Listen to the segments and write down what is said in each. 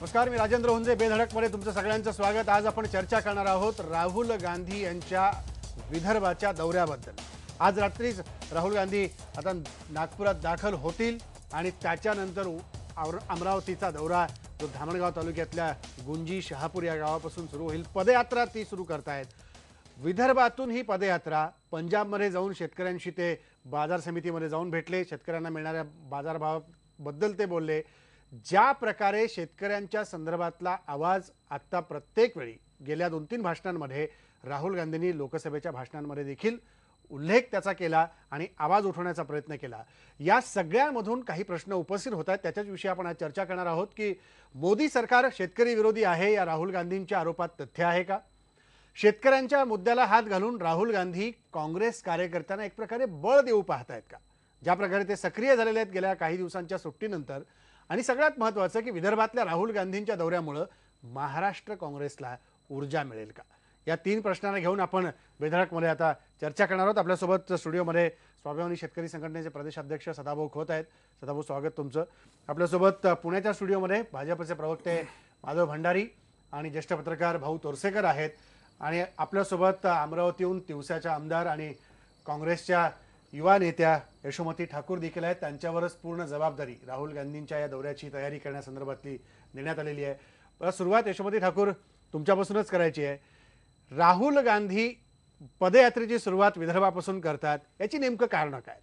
नमस्कार, मी राजेंद्र हुंजे. बेधडकमध्ये तुमचं सगळ्यांचं स्वागत. आज आपण चर्चा करणार आहोत राहुल गांधी यांच्या विदर्भाच्या दौऱ्याबद्दल. आज रात्रीच राहुल गांधी आता नागपुरात दाखल होतील आणि त्याच्यानंतर अमरावतीचा दौरा जो धामणगाव तालुक्यातल्या गुंजी शहापूर या गावापासून सुरू होईल. पदयात्रा ती सुरू करतायत. विदर्भातून ही पदयात्रा पंजाबमध्ये जाऊन शेतकऱ्यांशी ते बाजार समितीमध्ये जाऊन भेटले. शेतकऱ्यांना मिळणाऱ्या बाजारभावाबद्दल ते बोलले. ज्या प्रकारे शेतकऱ्यांच्या संदर्भातला आवाज आता प्रत्येक वेळी गेल्या 2-3 भाषणांमध्ये राहुल गांधींनी लोकसभेच्या भाषणांमध्ये देखील उल्लेख त्याचा केला आणि आवाज उठवण्याचा प्रयत्न केला. या सगळ्यांमधून काही प्रश्न उपस्थित होत आहेत. त्याच्याच विषयी आपण आज चर्चा करणार आहोत की मोदी सरकार शेतकरी विरोधी आहे या राहुल गांधींच्या आरोपात तथ्य आहे का? शेतकऱ्यांच्या मुद्द्याला हात घालून राहुल गांधी काँग्रेस कार्यकर्त्यांना एक प्रकारे बळ देऊ पाहतायत का? ज्या प्रकारे ते सक्रिय झालेले आहेत गेल्या काही दिवसांच्या सुट्टीनंतर. आणि सगळ्यात महत्त्वाचं की विदर्भातल्या राहुल गांधींच्या दौऱ्यामुळे महाराष्ट्र काँग्रेसला ऊर्जा मिळेल का? या 3 प्रश्नांना घेऊन आपण बेधडकमध्ये आता चर्चा करणार आहोत. आपल्यासोबत स्टुडिओमध्ये स्वाभिमानी शेतकरी संघटनेचे प्रदेशाध्यक्ष सदाभाऊ खोत आहेत. सदाभाऊ, स्वागत तुमचं. आपल्यासोबत पुण्याच्या स्टुडिओमध्ये भाजपचे प्रवक्ते माधव भंडारी आणि ज्येष्ठ पत्रकार भाऊ तोरसेकर आहेत. आणि आपल्यासोबत अमरावतीहून तिवसाच्या आमदार आणि काँग्रेसच्या युवा नेत्या यशोमती ठाकूर देखील आहेत. त्यांच्यावरच पूर्ण जबाबदारी राहुल गांधींच्या या दौऱ्याची तयारी करण्यासंदर्भातली देण्यात आलेली आहे. सुरुवात यशोमती ठाकूर तुमच्यापासूनच करायची आहे. राहुल गांधी पदयात्रेची सुरुवात विदर्भापासून करतात, याची नेमकं कारण काय?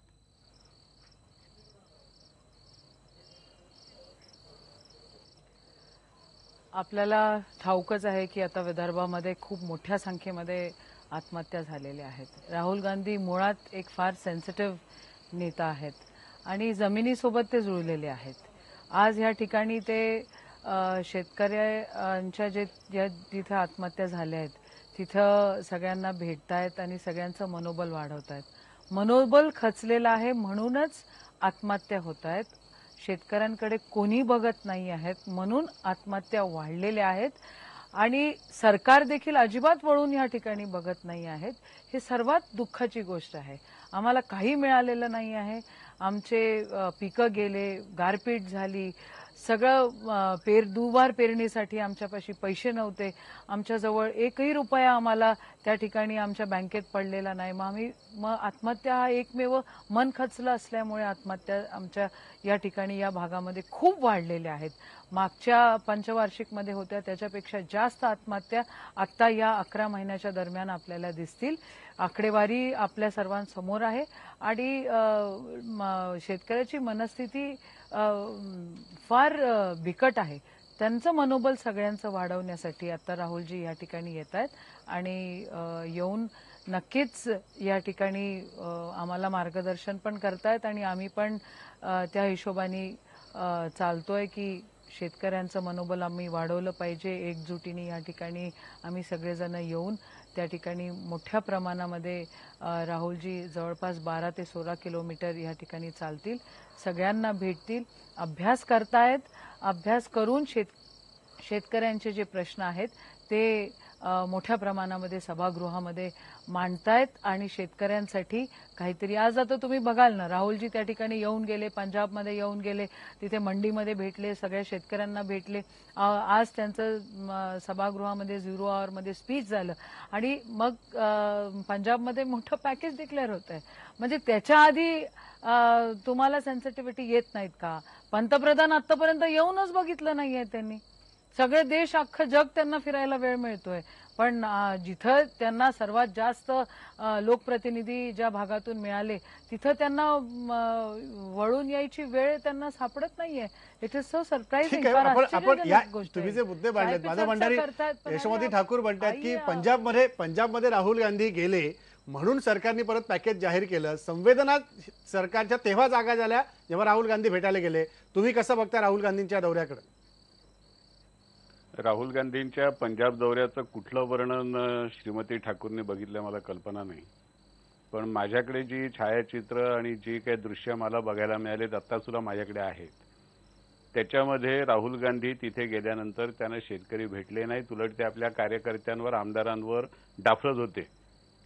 आपल्याला ठाऊकच आहे की आता विदर्भामध्ये खूप मोठ्या संख्येमध्ये आत्महत्या झालेल्या आहेत. राहुल गांधी मुळात एक फार सेन्सिटिव्ह नेता आहेत आणि जमिनीसोबत ते जुळलेले आहेत. आज ह्या ठिकाणी ते शेतकऱ्यांच्या जिथं आत्महत्या झाल्या आहेत तिथं सगळ्यांना भेटतायत आणि सगळ्यांचं मनोबल वाढवतायत. मनोबल खचलेलं आहे म्हणूनच आत्महत्या होत आहेत. शेतकऱ्यांकडे कोणी बघत नाही आहेत म्हणून आत्महत्या वाढलेल्या आहेत आणि सरकार देखील अजिबात वळून या ठिकाणी बघत नाही आहेत. हे सर्वात दुःखाची गोष्ट आहे. आम्हाला काही मिळालेलं नाही आहे. आमचे पिकं गेले, गारपीट झाली, सगळं दुबार पेरणीसाठी आमच्यापाशी पैसे नव्हते. आमच्याजवळ एकही रुपया आम्हाला त्या ठिकाणी आमच्या बँकेत पडलेला नाही. मग आत्महत्या हा एकमेव मन खचलं असल्यामुळे आत्महत्या आमच्या या ठिकाणी या भागामध्ये खूप वाढलेल्या आहेत. मागच्या पंचवार्षिकमध्ये होत्या त्याच्यापेक्षा जास्त आत्महत्या आता या 11 महिन्याच्या दरम्यान आपल्याला दिसतील. आकडेवारी आपल्या सर्वांसमोर आहे आणि शेतकऱ्याची मनस्थिती फार बिकट आहे. त्यांचं मनोबल सगळ्यांचं वाढवण्यासाठी आता राहुलजी या ठिकाणी येत आहेत आणि येऊन नक्कीच या ठिकाणी आम्हाला मार्गदर्शन पण करतायत आणि आम्ही पण त्या हिशोबाने चालतोय की शेतकऱ्यांचं मनोबल आम्ही वाढवलं पाहिजे. एकजुटीने या ठिकाणी आम्ही सगळेजण येऊन त्या ठिकाणी मोठ्या प्रमाणामध्ये राहुलजी जवळपास 12 ते 16 किलोमीटर या ठिकाणी चालतील, सगळ्यांना भेटतील, अभ्यास करतायत. अभ्यास करून शेतकऱ्यांचे जे प्रश्न आहेत ते मोठ्या प्रमाणामध्ये सभागृहामध्ये मांडतायत आणि शेतकऱ्यांसाठी काहीतरी. आज आता तुम्ही बघाल ना, राहुलजी त्या ठिकाणी येऊन गेले, पंजाबमध्ये येऊन गेले, तिथे मंडीमध्ये भेटले, सगळ्या शेतकऱ्यांना भेटले. आज त्यांचं सभागृहामध्ये 0 आवरमध्ये स्पीच झालं आणि मग पंजाबमध्ये मोठं पॅकेज डिक्लेअर होत आहे. म्हणजे त्याच्या आधी तुम्हाला सेन्सिटिव्हिटी येत नाहीत का? पंतप्रधान आतापर्यंत येऊनच बघितलं नाहीये त्यांनी. सगळे देश, अख्खं जग त्यांना फिरायला वेळ मिळतोय, पण जिथं त्यांना सर्वात जास्त लोकप्रतिनिधी ज्या भागातून मिळाले तिथं त्यांना वळून यायची वेळ त्यांना सापडत नाहीये. It is so surprising. तुम्ही जे मुद्दे मांडलेत माझा भंडारी, यशोमती ठाकूर म्हणतात की पंजाबमध्ये राहुल गांधी गेले म्हणून सरकारने परत पॅकेज जाहीर केलं. संवेदना सरकारच्या तेव्हा जागा झाल्या जेव्हा राहुल गांधी भेटायला गेले. तुम्ही कसं बघता राहुल गांधींच्या दौऱ्याकडे? राहुल गांधींच्या पंजाब दौऱ्याचं कुठलं वर्णन श्रीमती ठाकूरने बघितलं मला कल्पना नाही, पण माझ्याकडे जी छायाचित्र आणि जी काही दृश्य मला बघायला मिळालेत आता सुद्धा माझ्याकडे आहेत, त्याच्यामध्ये राहुल गांधी तिथे गेल्यानंतर त्यांना शेतकरी भेटले नाहीत. उलट ते आपल्या कार्यकर्त्यांवर, आमदारांवर डाफरत होते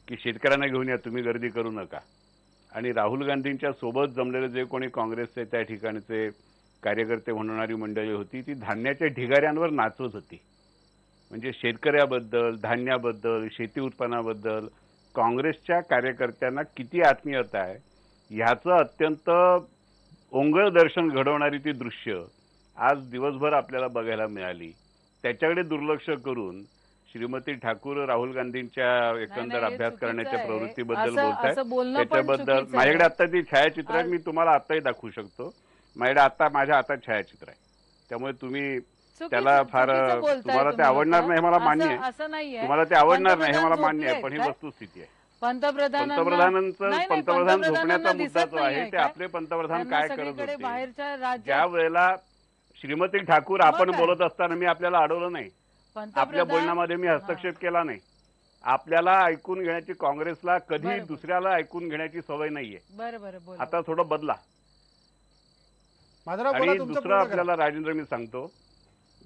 की शेतकऱ्यांना घेऊन या, तुम्ही गर्दी करू नका. आणि राहुल गांधींच्या सोबत जमलेले जे कोणी काँग्रेसचे त्या ठिकाणचे कार्यकर्ते म्हणणारी मंडळी होती ती धान्याच्या ढिगाऱ्यांवर नाचत होती. म्हणजे शेतकऱ्याबद्दल, धान्याबद्दल, शेती उत्पन्नाबद्दल काँग्रेसच्या कार्यकर्त्यांना किती आत्मीयता आहे ह्याचं अत्यंत ओंगळ दर्शन घडवणारी ती दृश्य आज दिवसभर आपल्याला बघायला मिळाली. त्याच्याकडे दुर्लक्ष करून श्रीमती ठाकूर राहुल गांधींच्या एकंदर हे अभ्यास चुकीचं करण्याच्या आहे. प्रवृत्तीबद्दल असं बोलतायत. बोलणं पण त्याच्याबद्दल चुकीचं माझ्याकडे आहे. आता ती छायाचित्र आहेत, मी तुम्हाला आताही दाखवू शकतो. माझ्याकडे आता माझ्या हातात छायाचित्र आहे. त्यामुळे तुम्ही त्याला फार चुकीचं बोलताय तुम्हाला ते तुम्ही आवडणार लोकं. नाही हे मला मान्य असं- आहे. असं नाहीये. तुम्हाला ते आवडणार नाही हे मला पंतप्रधान मान्य आहे, पण ही झोपलेत वस्तुस्थिती आहे. पंतप्रधान पंतप्रधान झोपण्याचा मुद्दा जो आहे ते आपले पंतप्रधान काय करत सगळीकडे होते. बाहेरच्या ज्या राज्यात वेळेला श्रीमती ठाकूर आपण काय? बोलत असताना मी आपल्याला अडवलं नाही, आपल्या पंतप्रधान बोलण्यामध्ये मी हस्तक्षेप केला नाही. आपल्याला ऐकून घेण्याची काँग्रेसला कधी बरोबर. दुसऱ्याला ऐकून घेण्याची सवय नाहीये. बरं बरं बोला. आता थोडं बदला. माधवराव बोला, आणि तुमचं दुसरं पूर्ण करा. आपल्याला राजेंद्र मी सांगतो,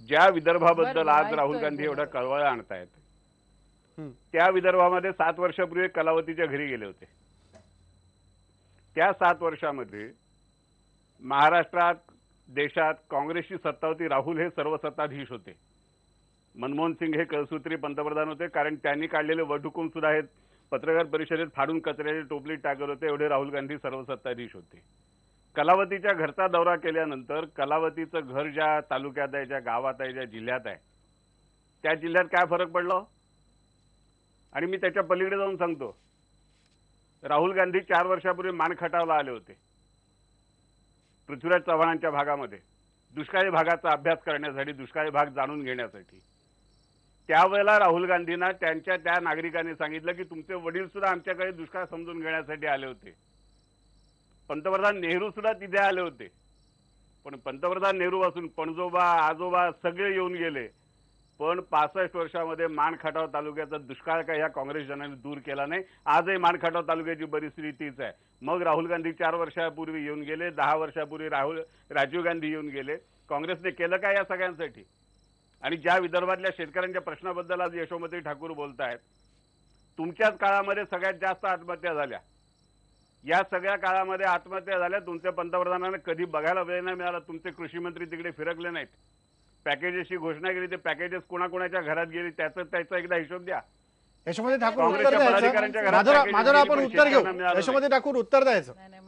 ज्या विदर्भाबद्दल बरं, आज ऐकतोय, राहुल गांधी एवढ्या बोला. कळवळा आणतायत हं. त्या विदर्भामध्ये 7 वर्षापूर्वी कलावतीच्या घरी गेले होते. त्या 7 वर्षामध्ये महाराष्ट्रात देशात काँग्रेसची सत्ता होती. राहुल हे सर्व सत्ताधीश होते. मनमोहन सिंग हे कळसूत्री पंतप्रधान होते, कारण त्यांनी काढलेले वटहुकूम सुद्धा हे पत्रकार परिषदेत फाडून कचऱ्याची टोपलीत टाकत होते. एवढे राहुल गांधी सर्व सत्ताधीश होते. कलावतीच्या घरचा दौरा केल्यानंतर कलावतीचं घर ज्या तालुक्यात आहे, ज्या गावात आहे, ज्या जिल्ह्यात आहे, त्या जिल्ह्यात काय फरक पडला आणि मी त्याच्या पलीकडे जाऊन सांगतो, राहुल गांधी 4 वर्षापूर्वी मानखटावला आले होते पृथ्वीराज चव्हाणांच्या भागामध्ये दुष्काळी भागाचा अभ्यास करण्यासाठी, दुष्काळी भाग जाणून घेण्यासाठी. त्यावेळेला राहुल गांधींना त्यांच्या त्या नागरिकांनी सांगितलं की तुमचे वडील सुद्धा आमच्याकडे दुष्काळ समजून घेण्यासाठी आले होते. पंतप्रधान नेहरू सुद्धा तिथे आले होते, पण पंतप्रधान नेहरू पासून पणजोबा आजोबा सगळे येऊन गेले, पण 65 वर्षामध्ये मानखटाव तालुक्याचा दुष्काळ काय ह्या काँग्रेस जनांनी दूर केला नाही. आजही मानखटाव तालुक्याची परिस्थिती तीच आहे. मग राहुल गांधी 4 वर्षापूर्वी येऊन गेले, 10 वर्षापूर्वी राजीव गांधी येऊन गेले. काँग्रेसने केलं काय या सगळ्यांसाठी? आणि ज्या विदर्भातल्या शेतकऱ्यांच्या प्रश्नाबद्दल आज यशोमती ठाकूर बोलतायत, तुमच्याच काळामध्ये सगळ्यात जास्त आत्महत्या झाल्या. या सगळ्या काळामध्ये आत्महत्या झाल्या. तुमच्या पंतप्रधानांना कधी बघायला वेळ नाही मिळाला. तुमचे कृषी मंत्री तिकडे फिरकले नाहीत. पॅकेजेसची घोषणा केली, ते पॅकेजेस कोणाकोणाच्या घरात गेली त्याचा एकदा हिशोब द्या. यशोमती ठाकूर उत्तर काँग्रेसच्या द्यायचं. पदाधिकाऱ्यांच्या घरात माधवराव पॅकेज माधवराव गेली, आपण पण उत्तर घेऊ. शेतकऱ्यांना मिळालं यशोमती ठाकूर उत्तर द्यायचं. नाही नाही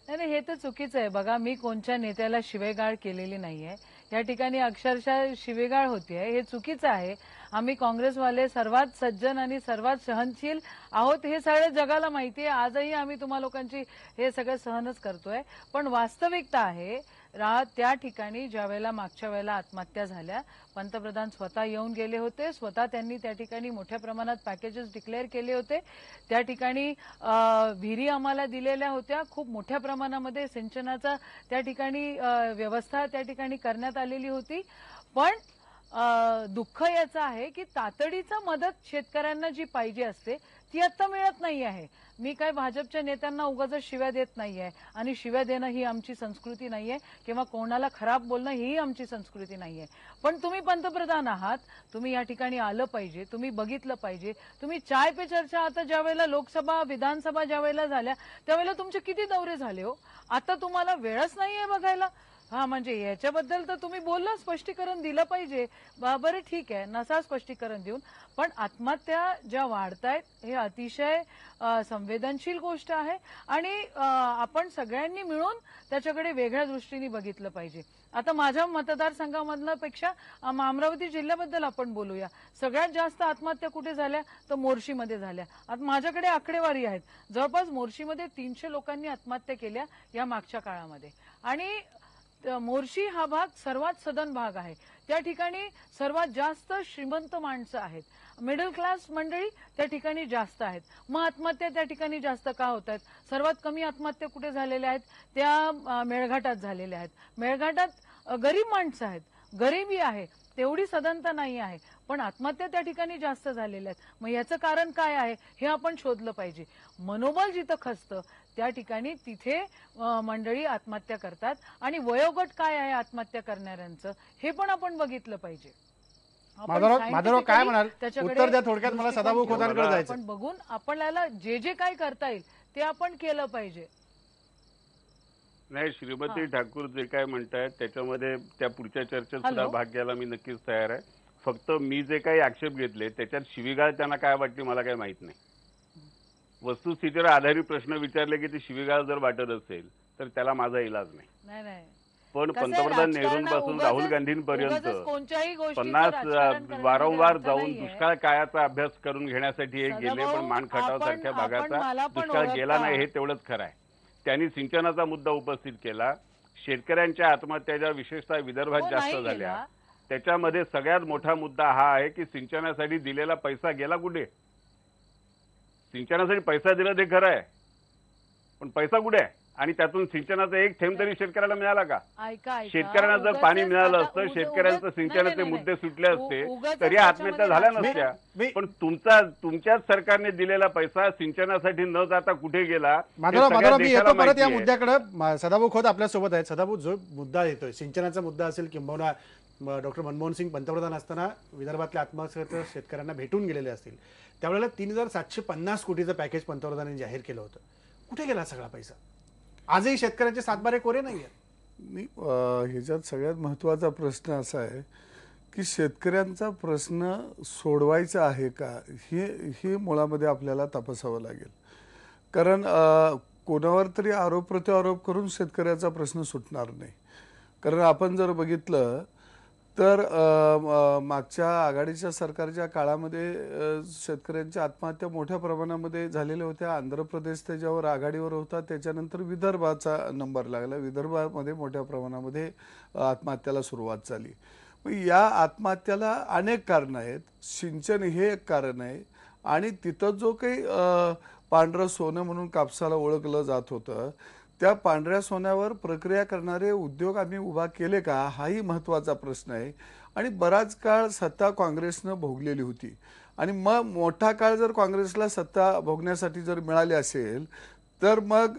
नाही, हे तर चुकीचं आहे. बघा, मी कोणत्या नेत्याला शिवेगाळ केलेली नाहीये. या ठिकाणी अक्षरशः शिवेगाळ होतीये, हे चुकीचं आहे. आम्ही काँग्रेसवाले सर्वात सज्जन आणि सर्वात सहनशील आहोत हे सगळं जगाला माहिती आहे. आजही आम्ही तुम्हा लोकांची हे सगळं सहनच करतोय. पण वास्तविकता आहे त्या ठिकाणी ज्या वेळेला मागच्या वेळेला आत्महत्या झाल्या, पंतप्रधान स्वतः येऊन गेले होते. स्वतः त्यांनी त्या ठिकाणी मोठ्या प्रमाणात पॅकेजेस डिक्लेअर केले होते. त्या ठिकाणी विहिरी आम्हाला दिलेल्या होत्या. खूप मोठ्या प्रमाणामध्ये सिंचनाचा त्या ठिकाणी व्यवस्था त्या ठिकाणी करण्यात आलेली होती. पण दुःख याचं आहे की तातडीचा मदत शेतकऱ्यांना जी पाहिजे असते ती आता मिळत नाही आहे. मी काय भाजपच्या नेत्यांना उगाच शिव्या देत नाहीये आणि शिव्या देणं ही आमची संस्कृती नाहीये किंवा कोणाला खराब बोलणं ही आमची संस्कृती नाहीये. पण तुम्ही पंतप्रधान आहात, तुम्ही या ठिकाणी आलं पाहिजे, तुम्ही बघितलं पाहिजे. तुम्ही चाय पे चर्चा आता ज्या वेळेला लोकसभा विधानसभा ज्या वेळेला झाल्या त्यावेळेला तुमचे किती दौरे झाले हो. आता तुम्हाला वेळच नाहीये बघायला. हा, म्हणजे याच्याबद्दल तर तुम्ही बोलला, स्पष्टीकरण दिलं पाहिजे. बरं ठीक आहे, नसा स्पष्टीकरण देऊन. पण आत्महत्या ज्या वाढतायत हे अतिशय संवेदनशील गोष्ट आहे आणि आपण सगळ्यांनी मिळून त्याच्याकडे वेगळ्या दृष्टीने बघितलं पाहिजे. आता माझ्या मतदारसंघामधल्या पेक्षा अमरावती जिल्ह्याबद्दल आपण बोलूया. सगळ्यात जास्त आत्महत्या कुठे झाल्या तर मोर्शीमध्ये झाल्या. आता माझ्याकडे आकडेवारी आहेत, जवळपास मोर्शीमध्ये 300 लोकांनी आत्महत्या केल्या या मागच्या काळामध्ये. आणि मोर्शी हा भाग सर्वात सदन भाग आहे. त्या ठिकाणी सर्वात जास्त श्रीमंत माणसं आहेत, मिडल क्लास मंडळी त्या ठिकाणी जास्त आहेत. मग आत्महत्या त्या ठिकाणी जास्त का होत आहेत? सर्वात कमी आत्महत्या कुठे झालेल्या आहेत? त्या मेळघाटात झालेल्या आहेत. मेळघाटात गरीब माणसं आहेत, गरिबी आहे, तेवढी सदनता नाही आहे, पण आत्महत्या त्या ठिकाणी जास्त झालेल्या आहेत. मग याचं कारण काय आहे हे आपण शोधलं पाहिजे. मनोबल जिथं खचतं त्या ठिकाणी तिथे मंडळी आत्महत्या करतात आणि वयोगट काय आहे आत्महत्या करणाऱ्यांचं हे पण आपण बघितलं पाहिजे. माधवराव काय म्हणाल? त्याच्याकडे उत्तर द्या थोडक्यात. मला सदाभाऊ खोतांकडे जायचं. आपण बघून आपल्याला जे जे काय करता येईल ते आपण केलं पाहिजे. नाही, श्रीमती ठाकूर जे काय म्हणतायत त्याच्यामध्ये त्या पुढच्या चर्चेत सुद्धा हॅलो? भाग घ्यायला मी नक्कीच तयार आहे. फक्त मी जे काही आक्षेप घेतले त्याच्यात शिवीगाळ त्यांना काय वाटते मला काही माहित नाही. वस्तुस्थितीवर आधारित प्रश्न विचारले की ती शिवीगाळ जर वाटत असेल तर त्याला माझा इलाज नाही. नाही नाही पण कसं आहे, पंतप्रधान राजकारण नेहरूंपासून राहुल उगाचच- गांधींपर्यंत उगाचच कोणत्याही गोष्टीचं 50 राजकारण करण्यामध्ये वारंवार अर्थ जाऊन नाहीये. दुष्काळ काळाचा अभ्यास करून घेण्यासाठी हे गेले, पण सदाभाऊ, मानखटाव सारख्या आपण मला भागाचा पण दुष्काळ गेला ओळखता. नाही हे तेवढंच खरं आहे. त्यांनी सिंचनाचा मुद्दा उपस्थित केला. शेतकऱ्यांच्या आत्महत्या ज्या विशेषतः विदर्भात हो, जास्त नाही झाल्या गेला. त्याच्यामध्ये सगळ्यात मोठा मुद्दा हा आहे की सिंचनासाठी दिलेला पैसा गेला कुठे. सिंचनासाठी पैसा दिला ते खरं आहे, पण पैसा कुठे आहे आणि त्यातून सिंचनाचा एक थेंब तरी शेतकऱ्याला मिळाला का. ऐका शेतकऱ्यांना जर पाणी उगाचच मिळालं आता असतं, शेतकऱ्यांचं सिंचनाचे नाही, मुद्दे नाही. सुटले असते उगाचच तरी आत्महत्या त्याच्यामध्ये झाल्या राजकारण- नसत्या. मी- पण तुमच्याच सरकारने दिलेला पैसा सिंचनासाठी न जाता कुठे गेला हे माधवराव सगळ्या माधवराव, मी देशाला येतो परत माहिती या आहे. मुद्द्याकडे. सदाभाऊ खोत आपल्या सोबत आहेत. सदाभाऊ, जो मुद्दा येतोय सिंचनाचा मुद्दा असेल किंबहुना डॉक्टर मनमोहन सिंग पंतप्रधान असताना विदर्भातल्या आत्महत्याग्रस्त शेतकऱ्यांना भेटून गेलेले असतील, त्यावेळेला 3,750 कोटीचं पॅकेज पंतप्रधानांनी जाहीर केलं होतं. कुठे गेला सगळा पैसा? आजही शेतकऱ्यांचे सातबारे कोरे नाही आहेत. ह्याच्यात सगळ्यात महत्त्वाचा प्रश्न असा आहे की शेतकऱ्यांचा प्रश्न सोडवायचा आहे का हे मुळामध्ये आपल्याला तपासावं लागेल. कारण कोणावर तरी आरोप प्रत्यारोप करून शेतकऱ्याचा प्रश्न सुटणार नाही. कारण आपण जर बघितलं तर मागच्या आघाडीच्या सरकारच्या काळामध्ये शेतकऱ्यांच्या आत्महत्या मोठ्या प्रमाणामध्ये झालेल्या होत्या. आंध्र प्रदेश त्याच्यावर आघाडीवर होता. त्याच्यानंतर विदर्भाचा नंबर लागला. विदर्भामध्ये मोठ्या प्रमाणामध्ये आत्महत्याला सुरुवात झाली. मग या आत्महत्याला अनेक कारणं आहेत. सिंचन हे एक कारण आहे आणि तिथं जो काही पांढरं सोनं म्हणून कापसाला ओळखलं जात होतं, त्या पांढऱ्या सोन्यावर प्रक्रिया करणारे उद्योग आम्ही उभा केले का, हाही महत्त्वाचा प्रश्न आहे. आणि बराच काळ सत्ता काँग्रेसनं भोगलेली होती आणि मग मोठा काळ जर काँग्रेसला सत्ता भोगण्यासाठी जर मिळाली असेल तर मग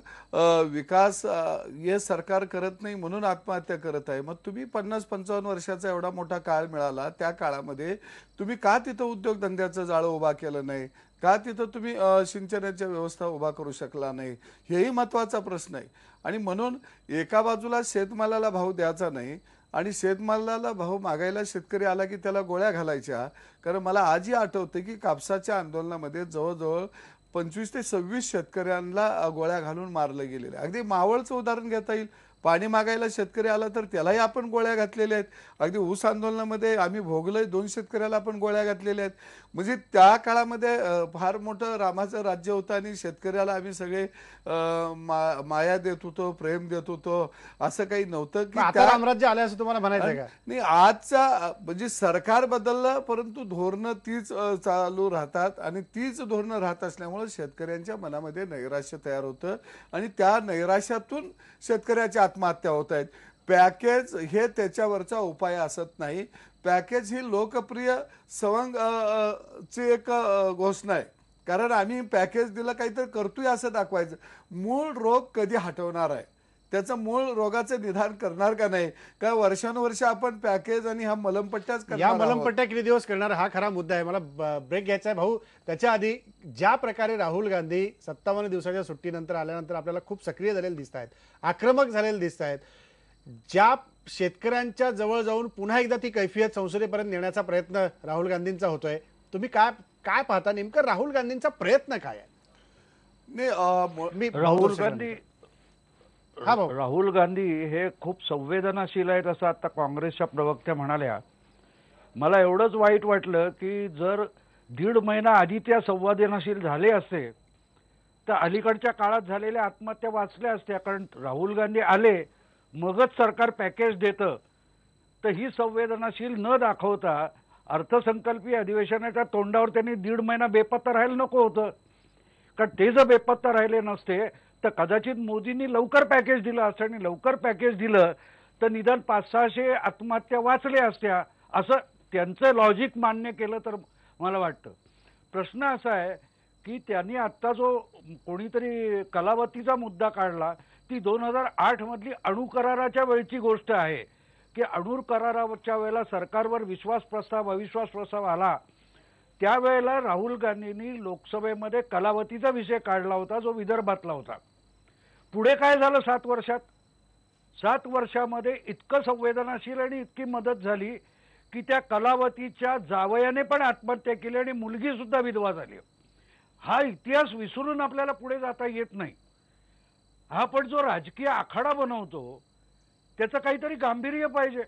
विकास हे सरकार करत नाही म्हणून आत्महत्या करत आहे. मग तुम्ही 50-55 वर्षाचा एवढा मोठा काळ मिळाला, त्या काळामध्ये तुम्ही का तिथं उद्योगधंद्याचं जाळं उभा केलं नाही, का तिथं तुम्ही सिंचनाच्या व्यवस्था उभा करू शकला नाही, हेही महत्त्वाचा प्रश्न आहे. आणि म्हणून एका बाजूला शेतमालाला भाव द्यायचा नाही आणि शेतमालाला भाव मागायला शेतकरी आला की त्याला गोळ्या घालायच्या. कारण मला आजही आठवतं की कापसाच्या आंदोलनामध्ये जवळजवळ 25 ते 26 शेतकऱ्यांना गोळ्या घालून मारलं गेलेलं आहे. अगदी मावळचं उदाहरण घेता येईल. पाणी मागायला शेतकरी आला तर त्यालाही आपण गोळ्या घातलेल्या आहेत. अगदी ऊस आंदोलनामध्ये आम्ही भोगलोय, 2 शेतकऱ्याला आपण गोळ्या घातलेल्या आहेत. म्हणजे त्या काळामध्ये फार मोठं रामाचं राज्य होतं आणि शेतकऱ्याला आम्ही सगळे माया देत होतो, प्रेम देत होतो. असं काही नव्हतं की आता रामराज्य आलं असं तुम्हाला म्हणायचं आहे का? नाही, आजचा म्हणजे सरकार बदललं परंतु धोरणं तीच चालू राहतात आणि तीच धोरणं राहत असल्यामुळे शेतकऱ्यांच्या मनामध्ये नैराश्य तयार होतं आणि त्या नैराश्यातून शेतकऱ्याच्या आत्महत्या होत आहेत. पॅकेज हे त्याच्यावरचा उपाय असत नाही. पॅकेज ही लोकप्रिय सवंग ची एक घोषणा आहे. कारण आम्ही पॅकेज दिलं काहीतरी करतोय असं दाखवायचं. मूळ रोग कधी हटवणार आहे, त्याचं मूळ रोगाचं निदान करणार का नाही, का वर्षानुवर्ष आपण पॅकेज आणि हा मलमपट्ट्याच करणार या आहोत? मलमपट्ट्या किती दिवस करणार हा खरा मुद्दा आहे. मला ब्रेक घ्यायचा आहे भाऊ. त्याच्या आधी ज्या प्रकारे राहुल गांधी 57 दिवसाच्या सुट्टीनंतर आल्यानंतर आपल्याला खूप सक्रिय झालेले दिसत आहेत, आक्रमक झालेले दिसत आहेत, ज्या शेतकऱ्यांच्या जवळ जाऊन पुन्हा एकदा ती कैफियत संसदेपर्यंत नेण्याचा प्रयत्न राहुल गांधींचा होतोय, तुम्ही काय काय पाहता? नेमकं राहुल गांधींचा प्रयत्न काय आहे? मी हा भाऊ. राहुल गांधी हे खूप संवेदनशील आहेत असं आता काँग्रेसच्या प्रवक्त्या म्हणाल्या. मला एवढंच वाईट वाटलं की जर 1.5 महिना आधी त्या संवेदनशील झाले असते तर अलीकडच्या काळात झालेल्या आत्महत्या वाचल्या असत्या. कारण राहुल गांधी आले मगच सरकार पॅकेज देतं, तर ही संवेदनशील न दाखवता अर्थसंकल्पीय अधिवेशनाच्या तोंडावर त्यांनी 1.5 महिना बेपत्ता राहायला नको होतं. कारण ते जर बेपत्ता राहिले नसते तर कदाचित मोदींनी लवकर पॅकेज दिलं असतं आणि लवकर पॅकेज दिलं तर निदान 500-600 आत्महत्या वाचल्या असत्या, असं त्यांचं लॉजिक मान्य केलं तर मला वाटतं. प्रश्न असा आहे की त्यांनी आत्ता जो कोणीतरी कलावतीचा मुद्दा काढला ती 2008 मधली अणु कराराच्या वेळची गोष्ट आहे की अणु कराराच्या वेळेला सरकारवर विश्वास प्रस्ताव अविश्वास प्रस्ताव आला त्यावेळेला राहुल गांधींनी लोकसभेमध्ये कलावतीचा विषय काढला होता, जो विदर्भातला होता. पुढे काय झालं 7 वर्षात? 7 वर्षामध्ये इतकं संवेदनशील आणि इतकी मदत झाली की त्या कलावतीच्या जावयाने पण आत्महत्या केली आणि मुलगी सुद्धा विधवा झाली. हा इतिहास विसरून आपल्याला पुढे जाता येत नाही. हा पण जो राजकीय आखाडा बनवतो त्याचं काहीतरी गांभीर्य पाहिजे.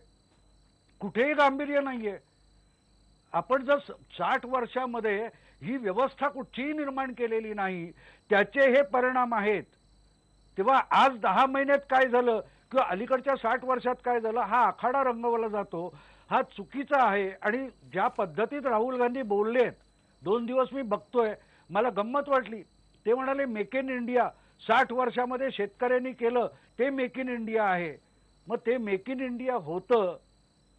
कुठेही गांभीर्य नाहीये. आपण जर 60 वर्षामध्ये ही व्यवस्था कुठचीही निर्माण केलेली नाही, त्याचे हे परिणाम आहेत. तेव्हा आज 10 महिन्यात काय झालं किंवा अलीकडच्या 60 वर्षात काय झालं, हा आखाडा रंगवला जातो, हा चुकीचा आहे. आणि ज्या पद्धतीत राहुल गांधी बोललेत, 2 दिवस मी बघतोय, मला गंमत वाटली. ते म्हणाले मेक इन इंडिया 60 वर्षामध्ये शेतकऱ्यांनी केलं ते मेक इन इंडिया आहे. मग ते मेक इन इंडिया होतं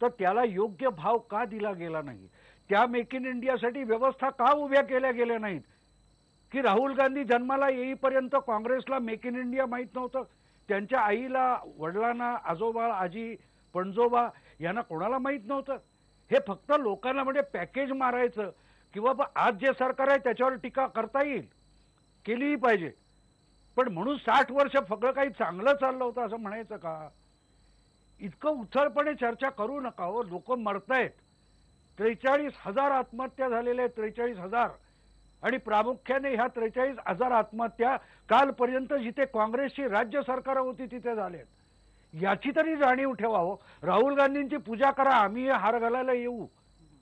तर त्याला योग्य भाव का दिला गेला नाही? त्या मेक इन इंडियासाठी व्यवस्था का उभ्या केल्या गेल्या नाहीत? की राहुल गांधी जन्माला येईपर्यंत काँग्रेसला मेक इन इंडिया माहीत नव्हतं? त्यांच्या आईला, वडिलांना, आजोबा, आजी, पणजोबा यांना कोणाला माहीत नव्हतं? हे फक्त लोकांना म्हणजे पॅकेज मारायचं किंवा आज जे सरकार आहे त्याच्यावर टीका करता येईल, केलीही पाहिजे. पण म्हणून 60 वर्ष सगळं काही चांगलं चाललं होतं असं म्हणायचं का? इतकं उथळपणे चर्चा करू नका हो. लोक मरतायत. 43,000 आत्महत्या झालेल्या आहेत. 43,000. आणि प्रामुख्याने ह्या 43,000 आत्महत्या कालपर्यंत जिथे काँग्रेसची राज्य सरकार होती तिथे झाल्यात. याची तरी जाणीव ठेवा हो. राहुल गांधींची पूजा करा, आम्ही हार घालायला येऊ,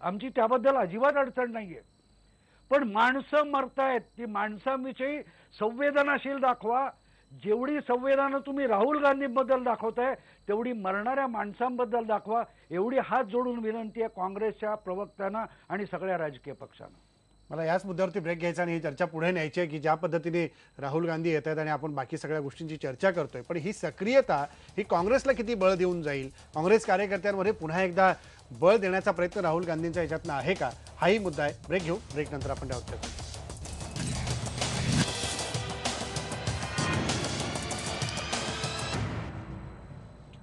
आमची त्याबद्दल अजिबात अडचण नाहीये. पण माणसं मरतायत, ती माणसांविषयी संवेदनाशील दाखवा. जेवढी संवेदना तुम्ही राहुल गांधींबद्दल दाखवताय तेवढी मरणाऱ्या माणसांबद्दल दाखवा. एवढी हात जोडून विनंती आहे काँग्रेसच्या प्रवक्त्यांना आणि सगळ्या राजकीय पक्षांना. मला याच मुद्द्यावरती ब्रेक घ्यायचा आणि ही चर्चा पुढे न्यायची आहे की ज्या पद्धतीने राहुल गांधी येत आहेत आणि आपण बाकी सगळ्या गोष्टींची चर्चा करतोय, पण ही सक्रियता ही काँग्रेसला किती बळ देऊन जाईल? काँग्रेस कार्यकर्त्यांमध्ये पुन्हा एकदा बळ देण्याचा प्रयत्न राहुल गांधींच्या याच्यातनं आहे का? हाही मुद्दा आहे. ब्रेक घेऊ. ब्रेक नंतर आपण त्यावर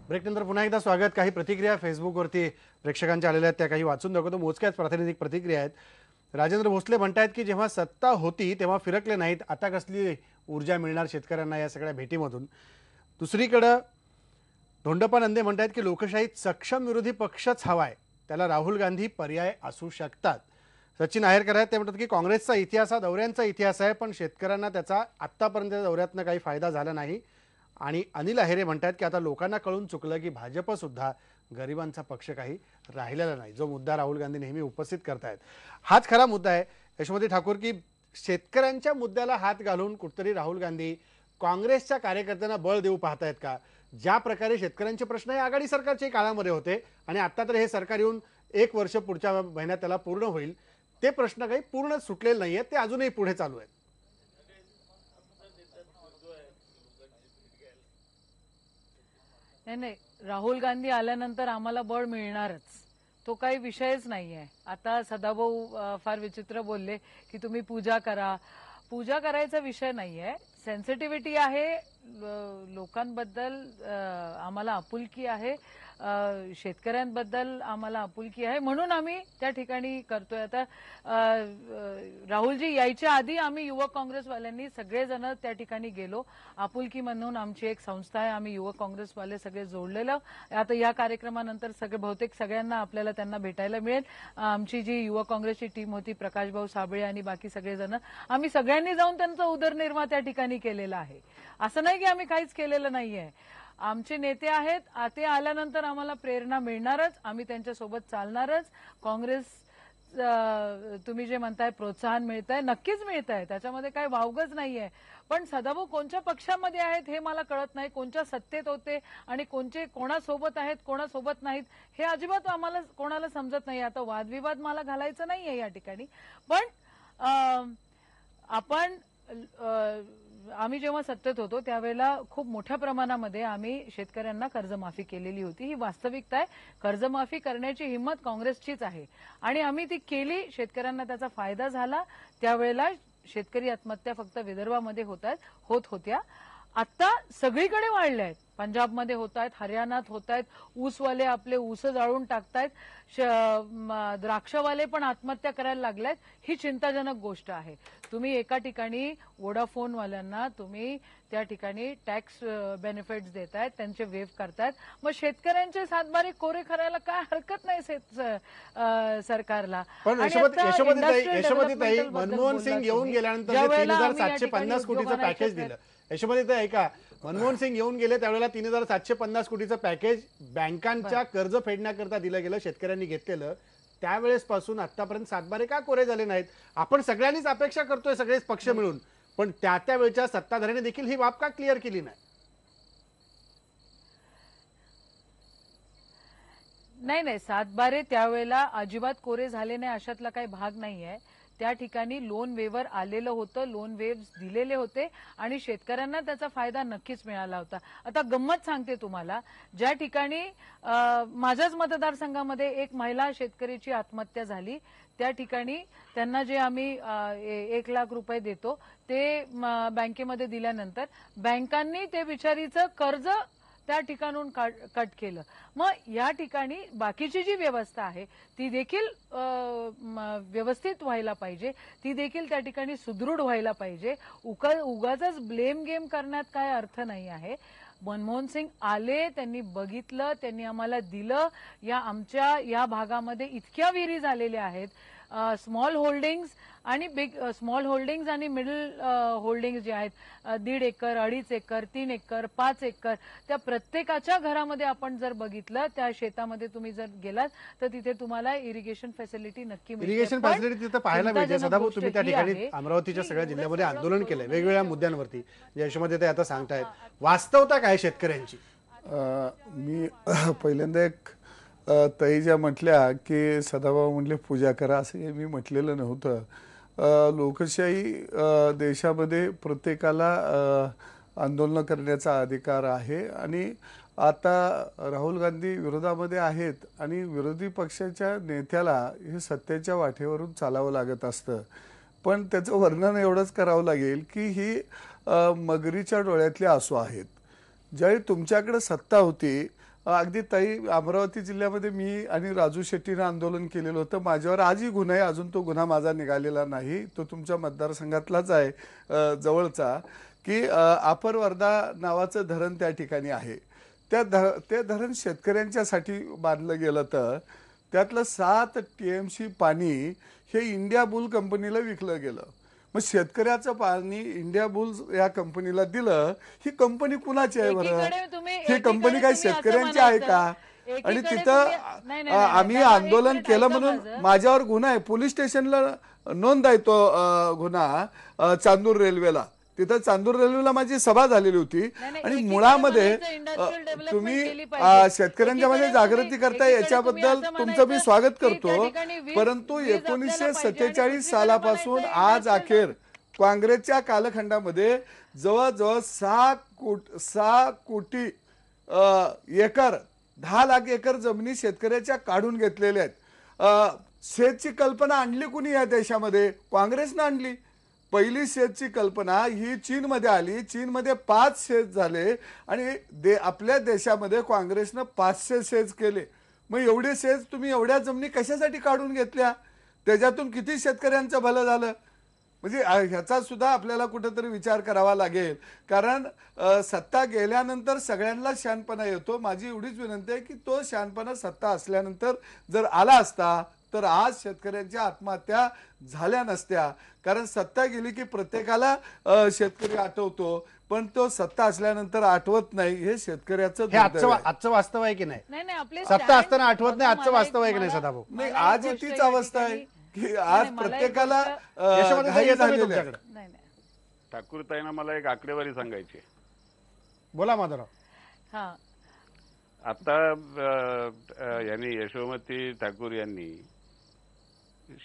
ब्रेकनंतर पुन्हा एकदा स्वागत. काही प्रतिक्रिया फेसबुकवरती प्रेक्षकांच्या आलेल्या आहेत, त्या काही वाचून दाखवतो. मोजक्याच प्रातिनिधिक प्रतिक्रिया आहेत. राजेंद्र भोसले म्हणतायत की जेव्हा सत्ता होती तेव्हा फिरकले नाहीत, आता कसली ऊर्जा मिळणार शेतकऱ्यांना या सगळ्या भेटीमधून? दुसरीकडं धोंडप्पा नंदे म्हणतायत की लोकशाहीत सक्षम विरोधी पक्षच हवाय, त्याला राहुल गांधी पर्याय असू शकतात. सचिन आहेरकर आहेत, ते म्हणतात की काँग्रेसचा इतिहास हा दौऱ्यांचा इतिहास आहे, पण शेतकऱ्यांना त्याचा आत्तापर्यंत दौऱ्यातनं काही फायदा झाला नाही. आणि अनिल आहेरे म्हणतात की आता लोकांना कळून चुकलं की भाजप सुद्धा गरिबांचा पक्ष काही राहिलेला नाही, जो मुद्दा राहुल गांधी नेहमी उपस्थित करतायत. हाच खरा मुद्दा आहे यशोमती ठाकूर, की शेतकऱ्यांच्या मुद्द्याला हात घालून कुठतरी राहुल गांधी काँग्रेसच्या कार्यकर्त्यांना बळ देऊ पाहतायत का? ज्या प्रकारे शेतकऱ्यांचे प्रश्न हे आघाडी सरकारच्या काळामध्ये होते आणि आता तर हे सरकार येऊन 1 वर्ष पुढच्या महिन्यात त्याला पूर्ण होईल, ते प्रश्न काही पूर्ण सुटलेले नाहीयेत, ते अजूनही पुढे चालू आहेत. नाही, राहुल गांधी आल्यानंतर आम्हाला बळ मिळणारच, तो काही विषयच नाहीये. आता सदाभाऊ फार विचित्र बोलले की तुम्ही पूजा करा. पूजा करायचा विषय नाहीये. सेन्सिटिव्हिटी आहे लोकांबद्दल, आम्हाला आपुलकी आहे, शेतकऱ्यांबद्दल आम्हाला आपुलकी आहे, म्हणून आम्ही त्या ठिकाणी करतोय. आता राहुलजी यायच्या आधी आम्ही युवक काँग्रेसवाल्यांनी सगळेजण त्या ठिकाणी गेलो. आपुलकी म्हणून आमची एक संस्था आहे, आम्ही युवक काँग्रेसवाले सगळे जोडलेलं. आता या कार्यक्रमानंतर सगळे बहुतेक सगळ्यांना आपल्याला त्यांना भेटायला मिळेल. आमची जी युवक काँग्रेसची टीम होती, प्रकाश भाऊ साबळे आणि बाकी सगळेजण, आम्ही सगळ्यांनी जाऊन त्यांचा उदरनिर्वाह त्या ठिकाणी केलेला आहे. असं नाही की आम्ही काहीच केलेलं नाहीये. आमचे नेते आहेत, ते आल्यानंतर आम्हाला प्रेरणा मिळणारच, आम्ही त्यांच्यासोबत चालणारच. काँग्रेस तुम्ही जे म्हणताय प्रोत्साहन मिळतंय, नक्कीच मिळतंय, त्याच्यामध्ये काही वावगच नाहीये. पण सदाभाऊ कोणत्या पक्षामध्ये आहेत हे मला कळत नाही, कोणत्या सत्तेत होते आणि कोणासोबत आहेत कोणासोबत नाहीत हे अजिबात आम्हाला कोणाला समजत नाही. आता वादविवाद मला घालायचा नाहीये या ठिकाणी. पण आम्ही जेव्हा सत्तेत होतो त्यावेळेला खूप मोठ्या प्रमाणामध्ये आम्ही शेतकऱ्यांना कर्जमाफी केलेली होती. ही वास्तविकता आहे. कर्जमाफी करण्याची हिंमत काँग्रेसचीच आहे आणि आम्ही ती केली. शेतकऱ्यांना त्याचा फायदा झाला. त्यावेळेला शेतकरी आत्महत्या फक्त विदर्भामध्ये होत होत्या, आता सगळीकडे वाढल्या आहेत. पंजाबमध्ये होत आहेत, हरियाणात होत आहेत, ऊसवाले आपले ऊस जाळून टाकतायत, द्राक्षवाले पण आत्महत्या करायला लागल्यात. ही चिंताजनक गोष्ट आहे. तुम्ही एका ठिकाणी वोडाफोनवाल्यांना तुम्ही त्या ठिकाणी टॅक्स बेनिफिट्स देतायत, त्यांचे वेव्ह करतायत, मग शेतकऱ्यांचे सातबारे कोरे करायला काय हरकत नाही सरकारला. पण आणि आता यशोमतीताई industrial मनमोहन development सिंग बद्दल येऊन बोललात गेल्यानंतर तुम्ही. जे ज्यावेळेला आम्ही या 3,750 ठिकाणी कोटीचं पॅकेज उद्योगांना दिलं, यशोमतीताई ऐका, मनमोहन सिंग येऊन गेले त्यावेळेला 3,750 कोटीचं पॅकेज बँकांच्या कर्ज फेडण्याकरता दिलं गेलं, शेतकऱ्यांनी घेतलेलं. त्यावेळेस पासून आतापर्यंत सातबारे का कोरे झाले नाहीत? आपण सगळ्यांनीच अपेक्षा करतोय, सगळेच पक्ष मिळून, पण त्या वेळच्या सत्ताधाऱ्यांनी देखील ही बाब का क्लिअर केली नाही? नाही, सातबारे त्यावेळेला अजिबात कोरे झाले नाही अशातला काही भाग नाहीये. त्या ठिकाणी लोन वेव्हर आलेलं होतं, लोन वेव्स दिलेले होते आणि शेतकऱ्यांना त्याचा फायदा नक्कीच मिळाला होता. आता गंमत सांगते तुम्हाला, ज्या ठिकाणी माझ्याच मतदारसंघामध्ये एक महिला शेतकरीची आत्महत्या झाली, त्या ठिकाणी त्यांना जे आम्ही 1 लाख रुपये देतो ते बँकेमध्ये दिल्यानंतर बँकांनी ते बिचारीचं कर्ज त्या ठिकाणून कट केलं. मग या ठिकाणी बाकीची जी व्यवस्था आहे ती देखील व्यवस्थित व्हायला पाहिजे, ती देखील त्या ठिकाणी सुदृढ व्हायला पाहिजे. उगाच ब्लेम गेम करण्यात काय अर्थ नाही आहे. मनमोहन सिंग आले, त्यांनी बघितलं, त्यांनी आम्हाला दिलं. आमच्या या भागामध्ये इतक्या विहिरी झालेल्या आहेत, स्मॉल होल्डिंग्स आणि स्मॉल होल्डिंग्स आणि मिडल होल्डिंग्स जे आहेत, 1.5 एकर, 2.5 एकर, 3 एकर, 5 एकर, त्या प्रत्येकाच्या घरामध्ये आपण जर बघितलं, त्या शेतामध्ये तुम्ही जर गेलात तर तिथे तुम्हाला इरिगेशन फॅसिलिटी नक्की मिळते. इरिगेशन फॅसिलिटी तिथे पाहायला मिळते. सदाभाऊ, तुम्ही त्या ठिकाणी अमरावतीच्या सगळ्या जिल्ह्यामध्ये आंदोलन केलंय वेगवेगळ्या मुद्द्यांवरती, यशोमती ते आता सांगतायत. वास्तवता काय शेतकऱ्यांची? मी पहिल्यांदा एक ताई ज्या म्हटल्या की सदाभाऊ म्हटले पूजा करा, असं हे मी म्हटलेलं नव्हतं. लोकशाही देशामध्ये प्रत्येकाला आंदोलन करण्याचा अधिकार आहे आणि आता राहुल गांधी विरोधामध्ये आहेत आणि विरोधी पक्षाच्या नेत्याला हे सत्तेच्या वाटेवरून चालावं लागत असतं. पण त्याचं वर्णन एवढंच करावं लागेल की ही मगरीच्या डोळ्यातले आसू आहेत. ज्यावेळी तुमच्याकडे सत्ता होती, अगदी ताई, अमरावती जिल्ह्यामध्ये मी आणि राजू शेट्टीनं आंदोलन केलेलं होतं. माझ्यावर आजही गुन्हा आहे, अजून तो गुन्हा माझा निघालेला नाही, तो तुमच्या मतदारसंघातलाच आहे, जवळचा, की अपर वर्धा नावाचं धरण त्या ठिकाणी आहे. ते धरण शेतकऱ्यांच्यासाठी बांधलं गेलं, तर त्यातलं 7 TMC पाणी हे इंडिया बुल कंपनीला विकलं गेलं. मग शेतकऱ्याचं पाणी इंडिया बुल्स या कंपनीला दिलं. ही कंपनी कुणाची आहे बरं? ही कंपनी काय शेतकऱ्यांची आहे का? आणि तिथं आम्ही आंदोलन केलं म्हणून माझ्यावर गुन्हा आहे, पोलीस स्टेशनला नोंद आहे तो गुन्हा, चांदूर रेल्वेला. तिथं चांदूर रेल्वेला माझी सभा झालेली होती आणि मुळामध्ये तुम्ही शेतकऱ्यांच्या मध्ये जागृती करताय, याच्याबद्दल तुमचं मी स्वागत करतो. परंतु 1947 सालापासून आज अखेर काँग्रेसच्या कालखंडामध्ये जवळजवळ 6 कोटी एकर, 10 लाख एकर जमिनी शेतकऱ्याच्या काढून घेतलेल्या आहेत. शेतची कल्पना आणली कुणी या देशामध्ये? काँग्रेसनं आणली. पहिली शेतची कल्पना ही चीनमध्ये आली. चीनमध्ये 5 शेत झाले आणि आपल्या देशामध्ये काँग्रेसनं 500 शेत केले. मग एवढे शेत तुम्ही एवढ्या जमिनी कशासाठी काढून घेतल्या? त्याच्यातून किती शेतकऱ्यांचं भलं झालं? म्हणजे ह्याचा सुद्धा आपल्याला कुठेतरी विचार करावा लागेल. कारण सत्ता गेल्यानंतर सगळ्यांना शहाणपणा येतो. माझी एवढीच विनंती आहे की तो शहाणपणा सत्ता असल्यानंतर जर आला असता तर आज शेतकऱ्यांच्या आत्महत्या झाल्या नसत्या. कारण सत्ता गेली की प्रत्येकाला शेतकरी आठवतो, पण तो सत्ता असल्यानंतर आठवत नाही. हे शेतकऱ्याचं आजचं वास्तव आहे की नाही? सत्ता असताना आठवत नाही, आजचं वास्तव आहे की नाही सदाभाऊ? नाही, आज तीच अवस्था आहे की आज प्रत्येकाला घाई झालेली आहे. ठाकूरताईंना मला एक आकडेवारी सांगायची. बोला माधवराव. हा, आता यांनी यशोमती ठाकूर यांनी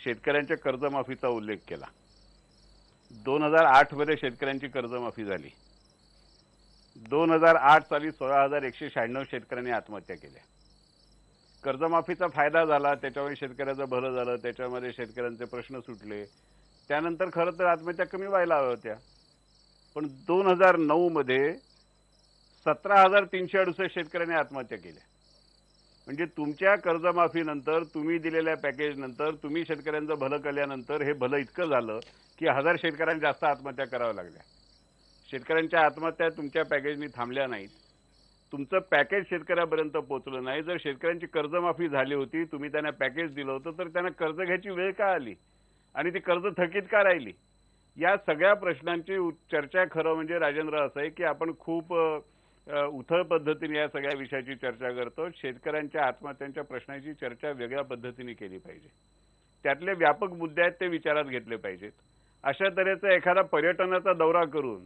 शेतकऱ्यांच्या कर्जमाफीचा उल्लेख केला. 2008 मध्ये शेतकऱ्यांची कर्जमाफी झाली. 2008 साली 16,196 शेतकऱ्यांनी आत्महत्या केल्या. कर्जमाफीचा फायदा झाला, त्याच्यामुळे शेतकऱ्याचं भलं झालं, त्याच्यामध्ये शेतकऱ्यांचे प्रश्न सुटले. त्यानंतर खरं तर आत्महत्या कमी व्हायला हव्या होत्या. पण 2009 मध्ये 17,368 शेतकऱ्यांनी आत्महत्या केल्या. म्हणजे तुमच्या कर्जमाफीनंतर, तुम्ही दिलेल्या पॅकेजनंतर, तुम्ही शेतकऱ्यांचं भलं केल्यानंतर हे भलं इतकं झालं की 1000 शेतकऱ्यांनी जास्त आत्महत्या कराव्या लागल्या. शेतकऱ्यांच्या आत्महत्या तुमच्या पॅकेजनी थांबल्या नाहीत. तुमचं पॅकेज शेतकऱ्यापर्यंत पोहोचलं नाही. जर शेतकऱ्यांची कर्जमाफी झाली होती, तुम्ही त्यांना पॅकेज दिलं होतं, तर त्यांना कर्ज घ्यायची वेळ का आली आणि ती कर्ज थकीत का राहिली? या सगळ्या प्रश्नांची चर्चा खरं म्हणजे राजेंद्र असं आहे की आपण खूप उथळ पद्धतीने या सगळ्या विषयाची चर्चा करतो. शेतकऱ्यांच्या आत्महत्यांच्या प्रश्नाची चर्चा वेगळ्या पद्धतीने केली पाहिजे. त्यातले व्यापक मुद्दे आहेत ते विचारात घेतले पाहिजेत. अशा तऱ्हेचा एखादा पर्यटनाचा दौरा करून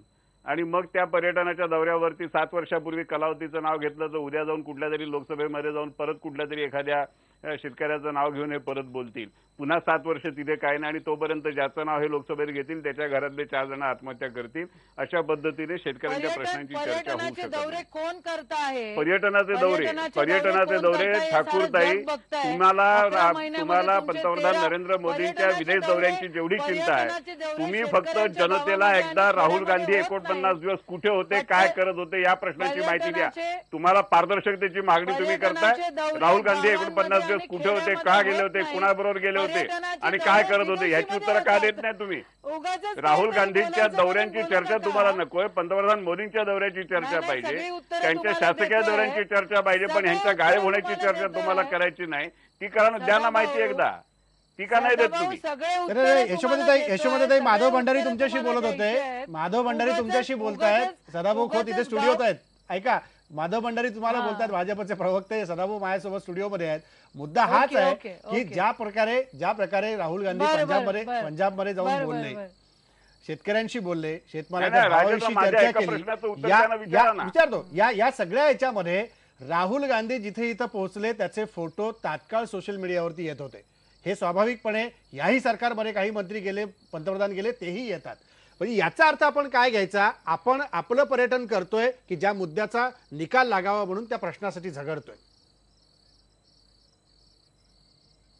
आणि मग त्या पर्यटनाच्या दौऱ्यावरती 7 वर्षापूर्वी कलावतीचं नाव घेतलं तर उद्या जाऊन कुठल्या तरी लोकसभेमध्ये जाऊन परत कुठल्या तरी एखाद्या शेतकऱ्याचं नाव घेऊन हे परत बोलतील. पुन्हा 7 वर्ष तिथे काय नाही आणि तोपर्यंत ज्याचं नाव हे लोकसभेत घेतील त्याच्या घरातले 4 जण आत्महत्या करतील. अशा पद्धतीने शेतकऱ्यांच्या प्रश्नांची चर्चा होऊ शकत दौरे नाही. कोण करत आहे? पर्यटनाचे दौरे ठाकूरताई, तुम्हाला पंतप्रधान नरेंद्र मोदींच्या विदेश दौऱ्यांची जेवढी चिंता आहे, तुम्ही फक्त जनतेला एकदा राहुल गांधी 49 दिवस कुठे होते, काय करत होते या प्रश्नाची माहिती द्या. तुम्हाला पारदर्शकतेची मागणी तुम्ही करताय. राहुल गांधी 49 दिवस कुठे होते, का गेले होते, कुणाबरोबर गेले होते आणि काय करत होते याची उत्तरं का देत नाही तुम्ही? राहुल गांधींच्या दौऱ्यांची चर्चा तुम्हाला नकोय, पंतप्रधान मोदींच्या दौऱ्याची चर्चा पाहिजे, त्यांच्या शासकीय दौऱ्यांची चर्चा पाहिजे, पण ह्यांच्या गायब होण्याची चर्चा तुम्हाला करायची नाही. ती कारण द्या ना माहिती एकदा. ती का नाही देत तुम्ही? यशोमतीताई माधव भंडारी तुमच्याशी बोलत होते. माधव भंडारी तुमच्याशी बोलतायत. सदाभाऊ खोत इथे स्टुडिओत आहेत. ऐका, माधव भंडारी तुम्हाला बोलतात, भाजपचे प्रवक्ते सदाभाऊ माझ्यासोबत स्टुडिओमध्ये आहेत. मुद्दा हाच आहे की ज्या प्रकारे राहुल गांधी पंजाबमध्ये जाऊन बोलले, शेतकऱ्यांशी बोलले, शेतमालाच्या भावाविषयी चर्चा केली, विचारतो या सगळ्या याच्यामध्ये राहुल गांधी जिथे इथं पोहोचले त्याचे फोटो तात्काळ सोशल मीडियावरती येत होते. हे स्वाभाविकपणे याही सरकारमध्ये काही मंत्री गेले, पंतप्रधान गेले, तेही येतात. पण याचा अर्थ आपण काय घ्यायचा? आपण आपलं पर्यटन करतोय की ज्या मुद्द्याचा निकाल लागावा म्हणून त्या प्रश्नासाठी झगडतोय?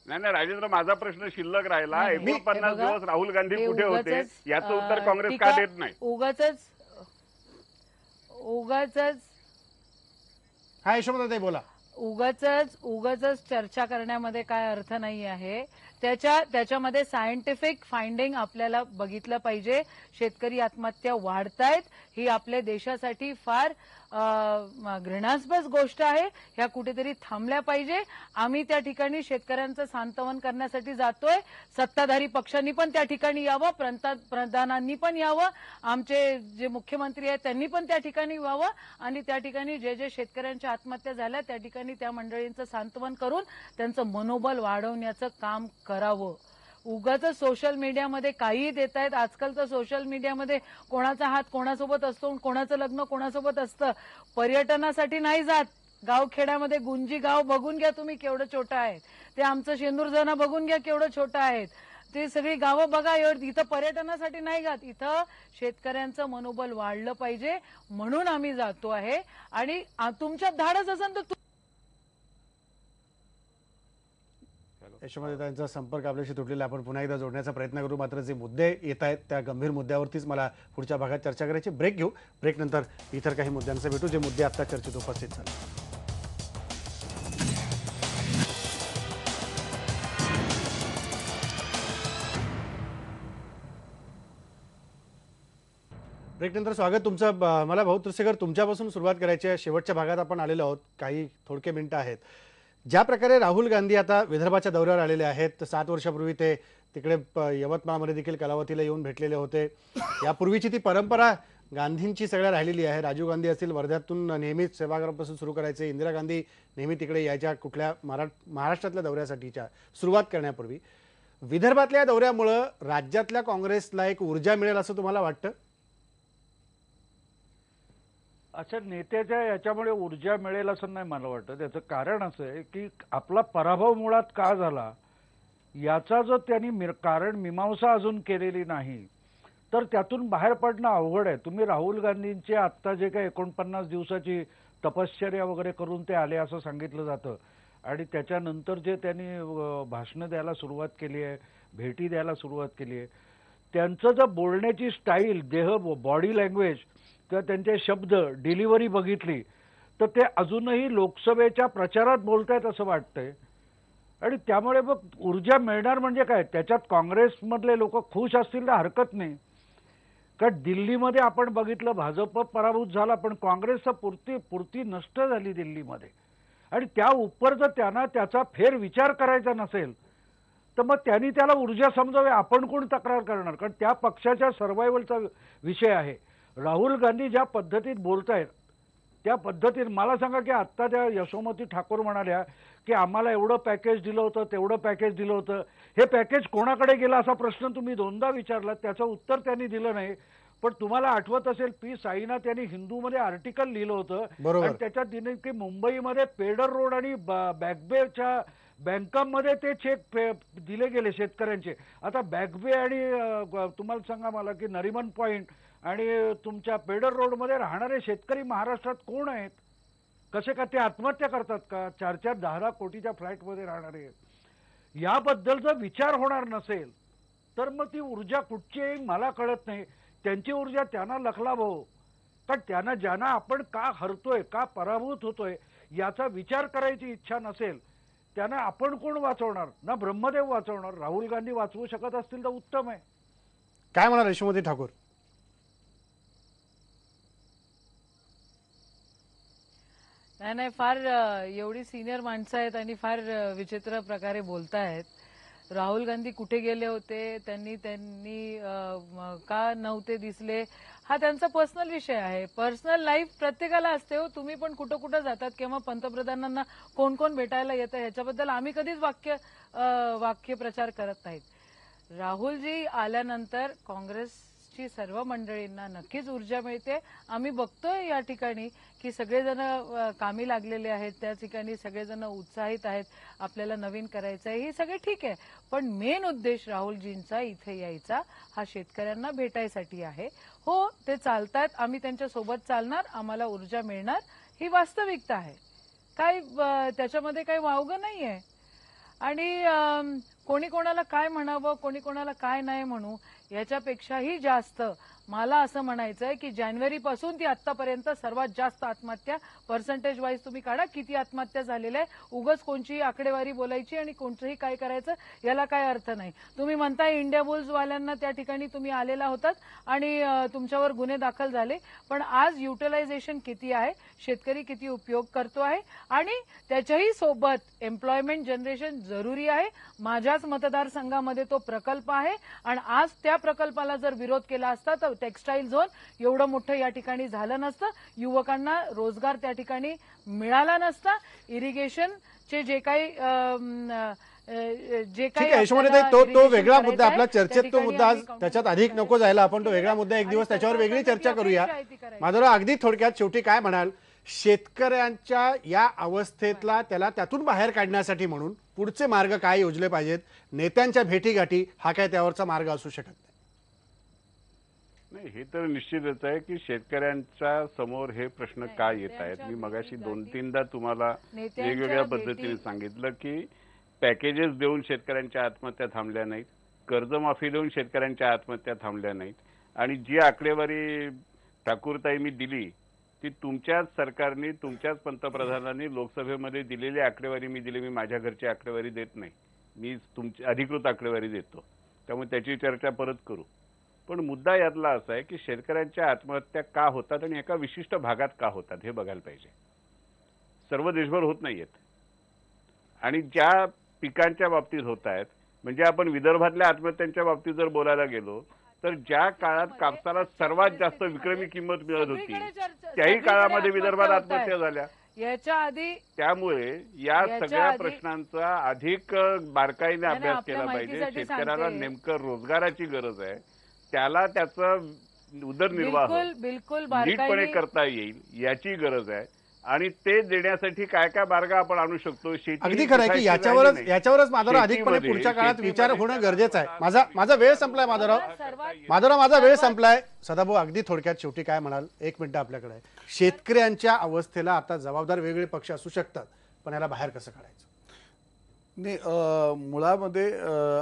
नाही राजेंद्र, माझा प्रश्न शिल्लक राहिला. 49 दिवस राहुल गांधी कुठे होते याचं उत्तर काँग्रेस का देत नाही? उगाचच हा यशोमतीताई बोला. उगाचच चर्चा करण्यामध्ये काय अर्थ नाही आहे. त्याच्यामध्ये सायंटिफिक फाइंडिंग आपल्याला बघितलं पाहिजे. शेतकरी आत्महत्या वाढतायत ही आपल्या देशासाठी फार घृणास्पद गोष्ट आहे. ह्या कुठेतरी थांबल्या पाहिजे. आम्ही त्या ठिकाणी शेतकऱ्यांचं सांत्वन करण्यासाठी जातोय. सत्ताधारी पक्षांनी पण त्या ठिकाणी यावं, पंतप्रधानांनी पण यावं, आमचे जे मुख्यमंत्री आहेत त्यांनी पण त्या ठिकाणी यावं आणि त्या ठिकाणी जे शेतकऱ्यांच्या आत्महत्या झाल्या त्या ठिकाणी त्या मंडळींचं सांत्वन करून त्यांचं मनोबल वाढवण्याचं काम करावं. उगाच सोशल मीडियामध्ये काहीही देत आहेत. आजकाल तर सोशल मीडियामध्ये कोणाचा हात कोणासोबत असतो, कोणाचं लग्न कोणासोबत असतं. पर्यटनासाठी नाही जात. गावखेड्यामध्ये गुंजी गाव बघून घ्या तुम्ही केवढं छोटं आहे. ते आमचं शेंदूरजना बघून घ्या केवढं छोटं आहेत. ते सगळी गावं बघा. इथं पर्यटनासाठी नाही जात. इथं शेतकऱ्यांचं मनोबल वाढलं पाहिजे म्हणून आम्ही जातो आहे. आणि तुमच्यात धाडस असेल तर यशोमतीताईंचा संपर्क आपल्याशी तुटलेला, आपण पुन्हा एकदा जोडण्याचा प्रयत्न करू. मात्र जे मुद्दे येत आहेत त्या गंभीर मुद्द्यावरतीच मला पुढच्या भागात चर्चा करायची. ब्रेक घेऊ. ब्रेक नंतर इतर काही मुद्द्यांचे भेटू जे मुद्दे आता चर्चेत उपस्थित झाले. ब्रेक नंतर स्वागत तुमचं. मला भाऊ तुळसेकर तुमच्यापासून सुरुवात करायची आहे. शेवटच्या भागात आपण आलेलो आहोत. काही थोडके मिनिटं आहेत. ज्या प्रकारे राहुल गांधी आता विदर्भाच्या दौऱ्यावर आलेले आहेत, 7 वर्षापूर्वी ते तिकडे यवतमाळमध्ये देखील कलावतीला येऊन भेटलेले होते. यापूर्वीची ती परंपरा गांधींची सगळ्या राहिलेली आहे. राजीव गांधी असतील वर्ध्यातून नेहमीच सेवाग्रामपासून सुरू करायचे. इंदिरा गांधी नेहमी तिकडे यायच्या कुठल्या महाराष्ट्रातल्या दौऱ्यासाठीच्या सुरुवात करण्यापूर्वी. विदर्भातल्या दौऱ्यामुळं राज्यातल्या काँग्रेसला एक ऊर्जा मिळेल असं तुम्हाला वाटतं? अच्छा, नेत्याच्या याच्यामुळे ऊर्जा मिळेल असं नाही मला वाटतं. त्याचं कारण असं आहे की आपला पराभव मुळात का झाला याचा जर त्यांनी कारण मीमांसा अजून केलेली नाही तर त्यातून बाहेर पडणं अवघड आहे. तुम्ही राहुल गांधींचे आत्ता जे काही 49 दिवसाची तपश्चर्या वगैरे करून ते आले असं सांगितलं जातं आणि त्याच्यानंतर जे त्यांनी भाषणं द्यायला सुरुवात केली आहे, भेटी द्यायला सुरुवात केली आहे, त्यांचं जर बोलण्याची स्टाईल, बॉडी लँग्वेज किंवा त्यांचे शब्द डिलिव्हरी बघितली तर ते अजूनही लोकसभेच्या प्रचारात बोलतायत असं वाटतंय. आणि त्यामुळे मग ऊर्जा मिळणार म्हणजे काय, त्याच्यात काँग्रेसमधले लोक खुश असतील तर हरकत नाही. कारण दिल्लीमध्ये आपण बघितलं भाजप पराभूत झाला पण काँग्रेसचा पुरती नष्ट झाली दिल्लीमध्ये. आणि त्या उपर जर त्यांना त्याचा फेर विचार करायचा नसेल तर मग त्यांनी त्याला ऊर्जा समजावे. आपण कोण तक्रार करणार, कारण त्या पक्षाच्या सर्व्हायव्हलचा विषय आहे. राहुल गांधी ज्या पद्धतीत बोलतायत त्या पद्धतीत मला सांगा की आत्ता त्या यशोमती ठाकूर म्हणाल्या की आम्हाला एवढं पॅकेज दिलं होतं तेवढं पॅकेज दिलं होतं. हे पॅकेज कोणाकडे गेलं असा प्रश्न तुम्ही दोनदा विचारला, त्याचं उत्तर त्यांनी दिलं नाही. पण तुम्हाला आठवत असेल पी साईनाथ यांनी हिंदूमध्ये आर्टिकल लिहिलं होतं बरोबर. आणि त्याच्यात दिले की मुंबईमध्ये पेडर रोड आणि बॅकबेच्या बँकांमध्ये ते चेक दिले गेले शेतकऱ्यांचे. आता बॅकबे आणि तुम्हाला सांगा मला की नरिमन पॉइंट आणि तुमच्या पेडर रोडमध्ये राहणारे शेतकरी महाराष्ट्रात कोण आहेत, कसे का ते आत्महत्या करतात का, 4-4, 10 कोटीच्या फ्लॅटमध्ये राहणारे. याबद्दल जर विचार होणार नसेल तर मग ती ऊर्जा कुठची येईल मला कळत नाही. त्यांची ऊर्जा त्यांना लखलाभो, कारण त्यांना ज्यांना आपण का हरतोय का पराभूत होतोय याचा विचार करायची इच्छा नसेल त्यांना आपण कोण वाचवणार, ना ब्रह्मदेव वाचवणार. राहुल गांधी वाचवू शकत असतील तर उत्तम आहे. काय म्हणाल यशोमती ठाकूर? नाही, फार एवढी सिनियर माणसं आहेत आणि फार विचित्र प्रकारे बोलतायत. राहुल गांधी कुठे गेले होते, त्यांनी का नव्हते दिसले, हा त्यांचा पर्सनल विषय आहे. पर्सनल लाईफ प्रत्येकाला असते हो. तुम्ही पण कुठं कुठं जातात किंवा पंतप्रधानांना कोण कोण भेटायला येतं ह्याच्याबद्दल आम्ही कधीच वाक्य प्रचार करत नाहीत. राहुलजी आल्यानंतर काँग्रेसची सर्व मंडळींना नक्कीच ऊर्जा मिळते. आम्ही बघतोय या ठिकाणी की सगळेजण कामी लागलेले आहेत, त्या ठिकाणी सगळेजण उत्साहित आहेत, आपल्याला नवीन करायचं आहे, हे सगळे ठीक आहे. पण मेन उद्देश राहुलजींचा इथे यायचा हा शेतकऱ्यांना भेटायसाठी आहे. हो, ते चालतायत, आम्ही त्यांच्या सोबत चालणार, आम्हाला ऊर्जा मिळणार, ही वास्तविकता आहे. काय त्याच्यामध्ये काही वावगं नाहीये. आणि कोणी कोणाला काय म्हणावं, कोणी कोणाला काय नाही म्हणू, याच्यापेक्षाही जास्त मला असं म्हणायचंय की जानेवारीपासून ती आतापर्यंत सर्वात जास्त आत्महत्या पर्सेंटेज वाईज तुम्ही काढा, किती आत्महत्या झालेल्या आहे. उगाच कोणची आकडेवारी बोलायची आणि कोणचंही काय करायचं याला काय अर्थ नाही. तुम्ही म्हणताय इंडिया बुल्स वाल्यांना त्या ठिकाणी तुम्ही आलेला होतात आणि तुमच्यावर गुन्हे दाखल झाले, पण आज युटिलायझेशन किती आहे, शेतकरी किती उपयोग करतो आहे आणि त्याच्याही सोबत एम्प्लॉयमेंट जनरेशन जरुरी आहे. माझ्याच मतदारसंघामध्ये तो प्रकल्प आहे आणि आज त्या प्रकल्पाला जर विरोध केला असता तर टेक्स्टाईल झोन एवढं मोठं या ठिकाणी झालं नसतं, युवकांना रोजगार त्या ठिकाणी मिळाला नसता. इरिगेशनचे जे काही ठीक आहे यशोमती, तो वेगळा मुद्दा आपला चर्चेत, तो मुद्दा आज त्याच्यात अधिक नको जायला. आपण तो वेगळा मुद्दा एक दिवस त्याच्यावर वेगळी चर्चा करूया. माधवराव, अगदी थोडक्यात शेवटी काय म्हणाल, शेतकऱ्यांच्या या अवस्थेतला त्यातून बाहेर काढण्यासाठी म्हणून पुढचे मार्ग काय योजले पाहिजेत? नेत्यांच्या भेटीगाठी हा काय त्यावरचा मार्ग असू शकत नाही. हे तर निश्चितच आहे की शेतकऱ्यांच्या समोर हे प्रश्न का येत आहेत. मी मगाशी 2-3दा तुम्हाला वेगवेगळ्या पद्धतीने सांगितलं की पॅकेजेस देऊन शेतकऱ्यांच्या आत्महत्या थांबल्या नाहीत, कर्जमाफी देऊन शेतकऱ्यांच्या आत्महत्या थांबल्या नाहीत. आणि जी आकडेवारी ठाकूरताई मी दिली ती तुमच्याच सरकारने, तुमच्याच पंतप्रधानांनी लोकसभेमध्ये दिलेली आकडेवारी मी दिली. मी माझ्या घरची आकडेवारी देत नाही, मी तुमची अधिकृत आकडेवारी देतो. त्यामुळे त्याची चर्चा परत करू. पण मुद्दा यातला असा आहे की शेतकऱ्यांच्या आत्महत्या का होतात आणि एका विशिष्ट भागात का होतात हे बघायला पाहिजे. सर्व देशभर होत नाहीयेत. आणि ज्या पिकांच्या बाबतीत होत आहेत, म्हणजे आपण विदर्भातल्या आत्महत्यांच्या बाबतीत जर बोलायला गेलो तर ज्या काळात कापसाला सर्वात जास्त विक्रमी किंमत मिळत होती त्याही काळामध्ये विदर्भात आत्महत्या झाल्या. याच्या आधी त्यामुळे या सगळ्या प्रश्नांचा अधिक बारकाईने अभ्यास केला पाहिजे. शेतकऱ्याला नेमकं रोजगाराची गरज आहे, त्याला त्याचं उदरनिर्वाह नीटपणे करता येईल याची गरज आहे. आणि ते देण्यासाठी काय काय मार्ग आपण आणू शकतो. अगदी खरं आहे की याच्यावरच माधवराव अधिकपणे पुढच्या काळात विचार होणं गरजेचं आहे. माझा वेळ संपलाय माधवराव, माझा वेळ संपलाय. सदाभाऊ, अगदी थोडक्यात शेवटी काय म्हणाल? 1 मिनिट आपल्याकडे आहे. शेतकऱ्यांच्या अवस्थेला आता जबाबदार वेगवेगळे पक्ष असू शकतात, पण याला बाहेर कसं काढायचं? नाही, मुळामध्ये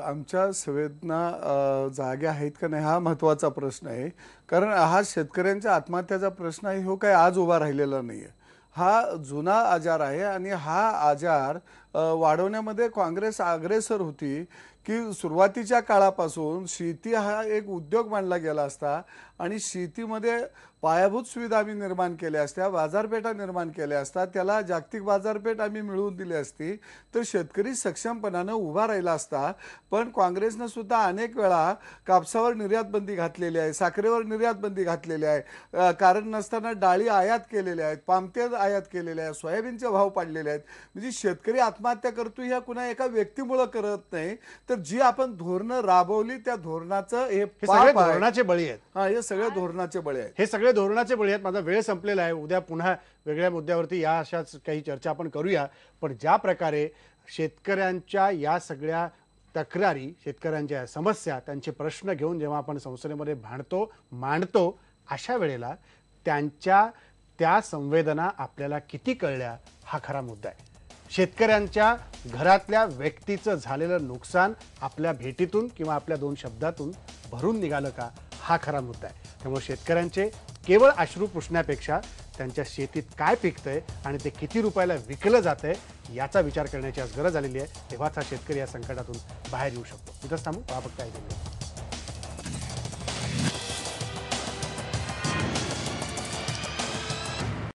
आमच्या संवेदना जाग्या आहेत का नाही हा महत्त्वाचा प्रश्न आहे. कारण हा शेतकऱ्यांच्या आत्महत्याचा प्रश्न आहे, हो काय आज उभा राहिलेला नाही आहे. हा जुना आजार आहे आणि हा आजार वाढवण्यामध्ये काँग्रेस अग्रेसर होती की सुरुवातीच्या काळापासून शेती हा एक उद्योग मानला गेला असता आणि शेतीमध्ये पायाभूत सुविधा आम्ही निर्माण केल्या असत्या, बाजारपेठा निर्माण केल्या असतात, त्याला जागतिक बाजारपेठ आम्ही मिळवून दिली असती तर शेतकरी सक्षमपणानं उभा राहिला असता. पण काँग्रेसनं सुद्धा अनेक वेळा कापसावर निर्यात बंदी घातलेली आहे, साखरेवर निर्यात बंदी घातलेली आहे, कारण नसताना डाळी आयात केलेल्या आहेत, पामतेल आयात केलेले आहेत, सोयाबीनचे भाव पाडलेले आहेत. म्हणजे शेतकरी आत्महत्या करतो ह्या कुणा एका व्यक्तीमुळे करत नाही, तर जी आपण धोरणं राबवली त्या धोरणाचं हे सगळे पाप आहे. धोरणाचे बळी आहेत. हा, हे सगळे धोरणाचे बळी आहेत. हे सगळे धोरणाचे बळी आहेत. माझा वेळ संपलेला आहे. उद्या पुन्हा वेगळ्या मुद्द्यावरती या अशाच काही चर्चा आपण करूया. पण ज्या प्रकारे शेतकऱ्यांच्या या सगळ्या तक्रारी, शेतकऱ्यांच्या या समस्या, त्यांचे प्रश्न घेऊन जेव्हा आपण संसदेमध्ये मांडतो अशा वेळेला त्यांच्या त्या संवेदना आपल्याला किती कळल्या हा खरा मुद्दा आहे. शेतकऱ्यांच्या घरातल्या व्यक्तीचं झालेलं नुकसान आपल्या भेटीतून किंवा आपल्या 2 शब्दातून भरून निघालं का हा खरा मुद्दा आहे. त्यामुळे शेतकऱ्यांचे केवळ अश्रू पुसण्यापेक्षा त्यांच्या शेतीत काय पिकतंय आणि ते किती रुपयाला विकलं जातंय याचा विचार करण्याची आज गरज आलेली आहे. तेव्हाच हा शेतकरी या संकटातून बाहेर येऊ शकतो. इथंच थांबू. पहा फक्त